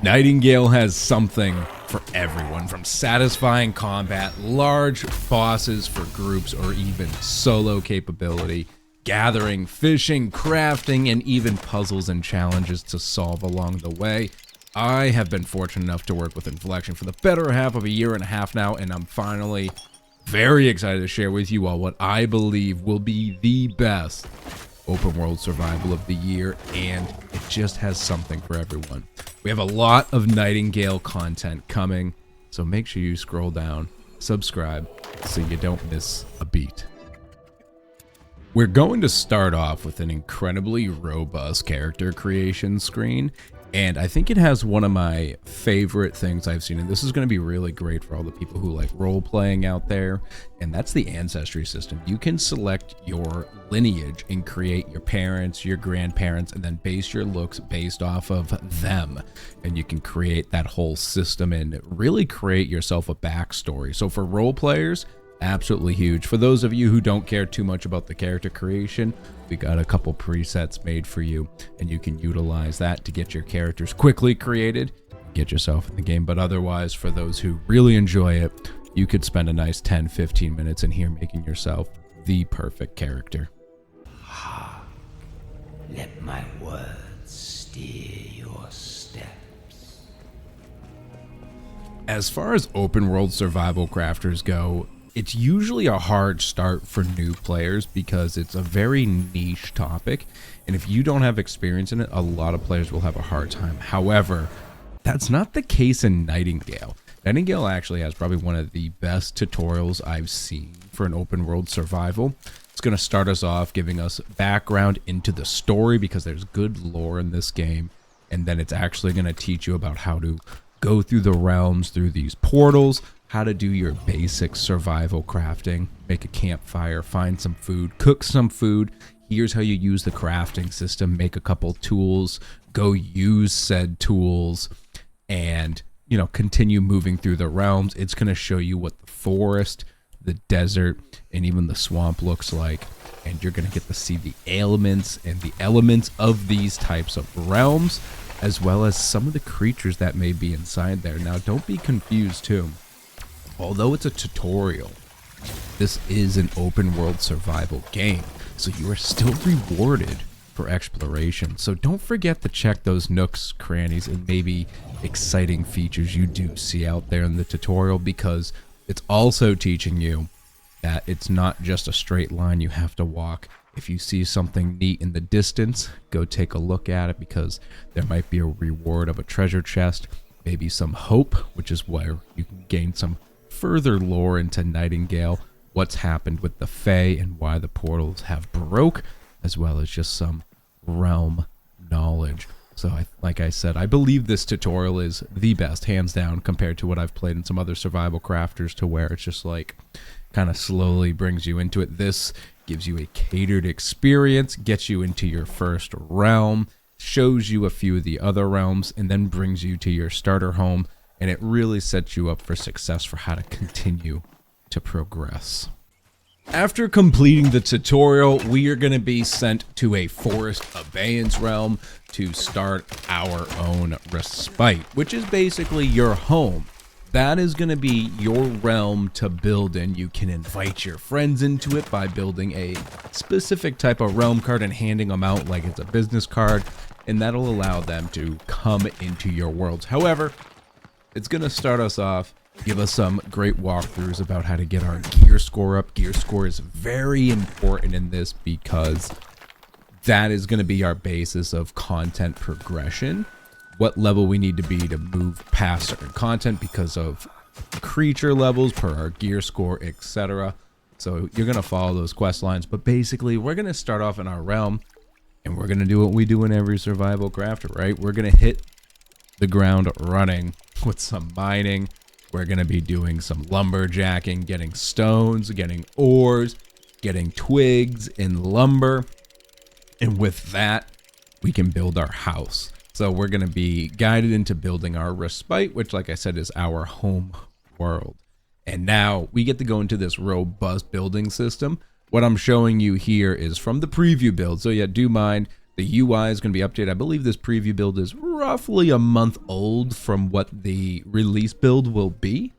Nightingale has something for everyone, from satisfying combat, large bosses for groups, or even solo capability, gathering, fishing, crafting, and even puzzles and challenges to solve along the way. I have been fortunate enough to work with Inflection for the better half of a year and a half now, and I'm finally very excited to share with you all what I believe will be the best open world survival of the year, and it just has something for everyone. We have a lot of Nightingale content coming, so make sure you scroll down, subscribe, so you don't miss a beat. We're going to start off with an incredibly robust character creation screen, and I think it has one of my favorite things I've seen, and this is going to be really great for all the people who like role-playing out there, and that's the ancestry system. You can select your lineage and create your parents, your grandparents, and then base your looks based off of them, and you can create that whole system and really create yourself a backstory. So for role players, absolutely huge. For those of you who don't care too much about the character creation, we got a couple presets made for you, and you can utilize that to get your characters quickly created, get yourself in the game. But otherwise, for those who really enjoy it, you could spend a nice 10-15 minutes in here making yourself the perfect character. Let my words steer your steps. As far as open world survival crafters go, it's usually a hard start for new players because it's a very niche topic, and if you don't have experience in it, a lot of players will have a hard time. However, that's not the case in Nightingale. Nightingale actually has probably one of the best tutorials I've seen for an open world survival. It's going to start us off giving us background into the story because there's good lore in this game, and then it's actually going to teach you about how to go through the realms, through these portals, how to do your basic survival crafting, make a campfire, find some food, cook some food. Here's how you use the crafting system, make a couple tools, go use said tools, and, you know, continue moving through the realms. It's going to show you what the forest, the desert, and even the swamp looks like, and you're going to get to see the ailments and the elements of these types of realms, as well as some of the creatures that may be inside there. Now, don't be confused too. Although it's a tutorial, this is an open world survival game, so you are still rewarded for exploration. So don't forget to check those nooks, crannies, and maybe exciting features you do see out there in the tutorial, because it's also teaching you that it's not just a straight line you have to walk. If you see something neat in the distance, go take a look at it, because there might be a reward of a treasure chest, maybe some hope, which is where you can gain some further lore into Nightingale, what's happened with the Fae and why the portals have broke, as well as just some realm knowledge. So like I said, I believe this tutorial is the best, hands down, compared to what I've played in some other survival crafters, to where it's just like kind of slowly brings you into it. This gives you a catered experience, gets you into your first realm, shows you a few of the other realms, and then brings you to your starter home, and it really sets you up for success for how to continue to progress. After completing the tutorial, we are going to be sent to a forest abeyance realm to start our own respite, which is basically your home. That is going to be your realm to build in. You can invite your friends into it by building a specific type of realm card and handing them out like it's a business card, and that'll allow them to come into your worlds. However, it's going to start us off, give us some great walkthroughs about how to get our gear score up. Gear score is very important in this because that is going to be our basis of content progression. What level we need to be to move past certain content because of creature levels per our gear score, etc. So you're going to follow those quest lines, but basically we're going to start off in our realm, and we're going to do what we do in every survival crafter, right? We're going to hit the ground running with some mining. We're going to be doing some lumberjacking, getting stones, getting ores, getting twigs and lumber. And with that, we can build our house. So we're going to be guided into building our respite, which, like I said, is our home world. And now we get to go into this robust building system. What I'm showing you here is from the preview build. So yeah, do mind The UI is going to be updated. I believe this preview build is roughly a month old from what the release build will be.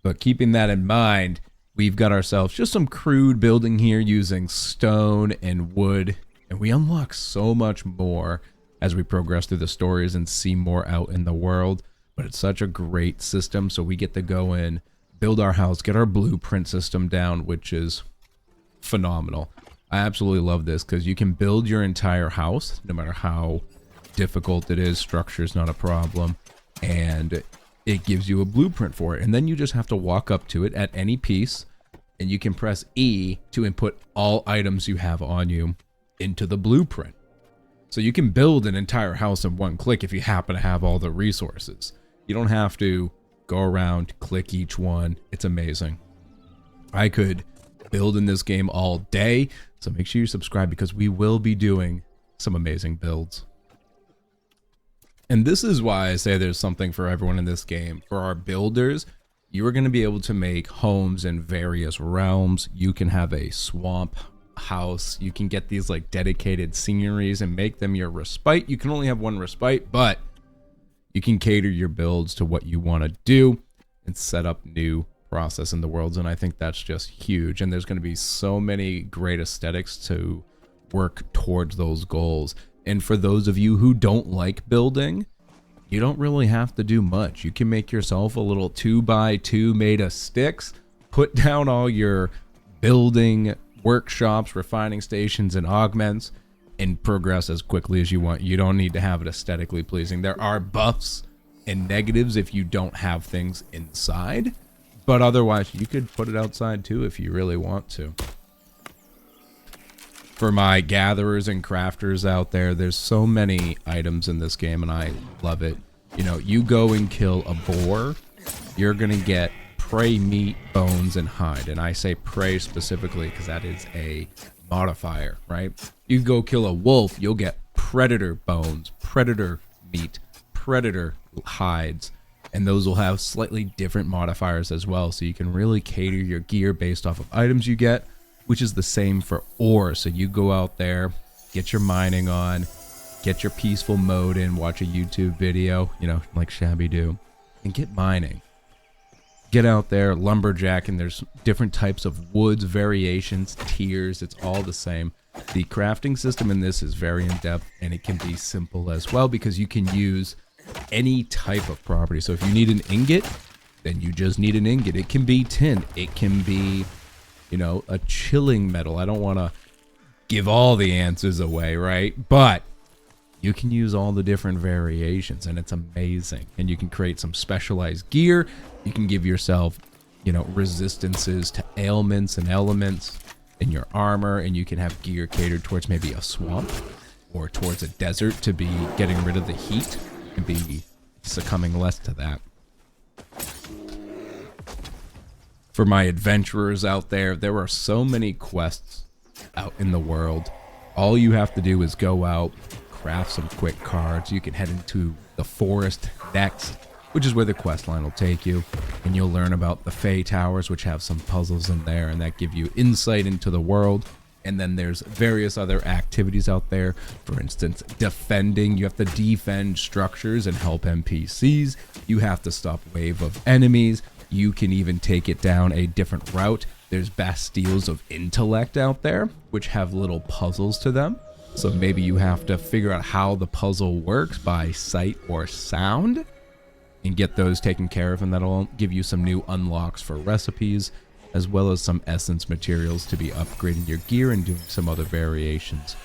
But keeping that in mind, we've got ourselves just some crude building here using stone and wood. And we unlock so much more as we progress through the stories and see more out in the world. But it's such a great system, so we get to go in, build our house, get our blueprint system down, which is phenomenal. I absolutely love this because you can build your entire house, no matter how difficult it is. Structure is not a problem, and it gives you a blueprint for it. And then you just have to walk up to it at any piece, and you can press E to input all items you have on you into the blueprint. So you can build an entire house in one click if you happen to have all the resources. You don't have to go around, click each one. It's amazing. I could build in this game all day, so make sure you subscribe because we will be doing some amazing builds. And this is why I say there's something for everyone in this game. For our builders, you are going to be able to make homes in various realms. You can have a swamp house. You can get these like dedicated sceneries and make them your respite. You can only have one respite, but you can cater your builds to what you want to do and set up new process in the worlds. And I think that's just huge. And there's going to be so many great aesthetics to work towards those goals. And for those of you who don't like building, you don't really have to do much. You can make yourself a little 2x2 made of sticks, put down all your building workshops, refining stations, and augments, and progress as quickly as you want. You don't need to have it aesthetically pleasing. There are buffs and negatives if you don't have things inside, but otherwise you could put it outside too if you really want to. For my gatherers and crafters out there, there's so many items in this game and I love it. You know, you go and kill a boar, you're gonna get prey meat, bones, and hide. And I say prey specifically because that is a modifier, right? You go kill a wolf, you'll get predator bones, predator meat, predator hides, and those will have slightly different modifiers as well. So you can really cater your gear based off of items you get, which is the same for ore. So you go out there, get your mining on, get your peaceful mode in, watch a YouTube video, you know, like ShabbyDoo, and get mining. Get out there, lumberjack, and there's different types of woods, variations, tiers. It's all the same. The crafting system in this is very in-depth, and it can be simple as well because you can use any type of property. So if you need an ingot, then you just need an ingot. It can be tin. It can be, you know, a chilling metal. I don't want to give all the answers away, right? But you can use all the different variations, and it's amazing. And you can create some specialized gear. You can give yourself, you know, resistances to ailments and elements in your armor, and you can have gear catered towards maybe a swamp or towards a desert to be getting rid of the heat and be succumbing less to that. For my adventurers out there, there are so many quests out in the world. All you have to do is go out, craft some quick cards. You can head into the forest next, which is where the quest line will take you, and you'll learn about the Fae Towers, which have some puzzles in there, and that give you insight into the world. And then there's various other activities out there. For instance, defending. You have to defend structures and help NPCs. You have to stop wave of enemies. You can even take it down a different route. There's bastions of intellect out there, which have little puzzles to them. So maybe you have to figure out how the puzzle works by sight or sound and get those taken care of, and that'll give you some new unlocks for recipes, as well as some essence materials to be upgrading your gear and doing some other variations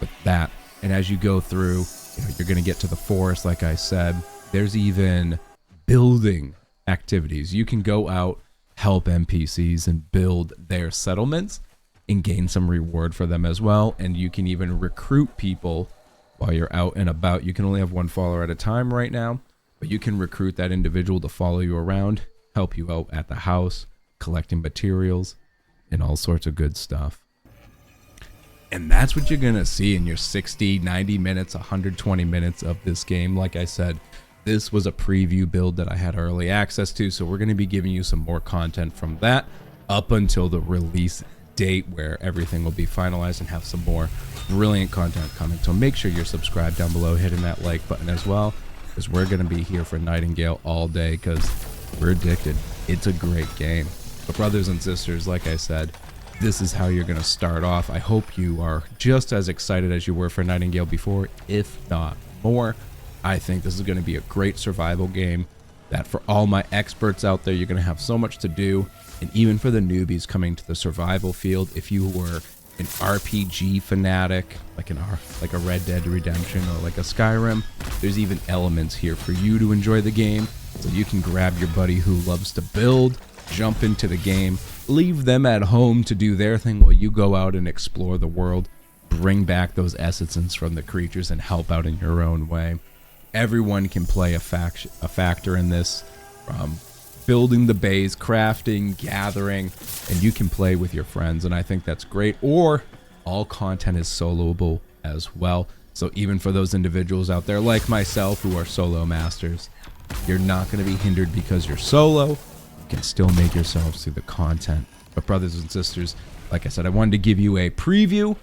with that. And as you go through, you know, you're going to get to the forest, like I said. There's even building activities. You can go out, help NPCs, and build their settlements and gain some reward for them as well. And you can even recruit people while you're out and about. You can only have one follower at a time right now, but you can recruit that individual to follow you around, help you out at the house, collecting materials, and all sorts of good stuff. And that's what you're gonna see in your 60, 90 minutes, 120 minutes of this game. Like I said, this was a preview build that I had early access to, so we're gonna be giving you some more content from that up until the release date where everything will be finalized and have some more brilliant content coming. So make sure you're subscribed down below, hitting that like button as well, because we're going to be here for Nightingale all day because we're addicted. It's a great game. But brothers and sisters, like I said, this is how you're going to start off. I hope you are just as excited as you were for Nightingale before, if not more. I think this is going to be a great survival game that for all my experts out there, you're going to have so much to do. And even for the newbies coming to the survival field, if you were an RPG fanatic, like a Red Dead Redemption or like a Skyrim, there's even elements here for you to enjoy the game. So you can grab your buddy who loves to build, jump into the game, leave them at home to do their thing while you go out and explore the world, bring back those essences from the creatures and help out in your own way. Everyone can play a factor in this, from building the base, crafting, gathering, and you can play with your friends, and I think that's great. Or all content is soloable as well. So even for those individuals out there like myself who are solo masters, you're not going to be hindered because you're solo. You can still make yourselves through the content. But brothers and sisters, like I said, I wanted to give you a preview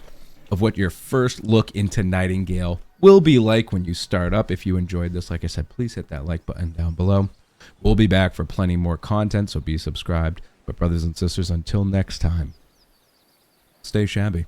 of what your first look into Nightingale will be like when you start up. If you enjoyed this, like I said, please hit that like button down below. We'll be back for plenty more content, so be subscribed. But brothers and sisters, until next time, stay shabby.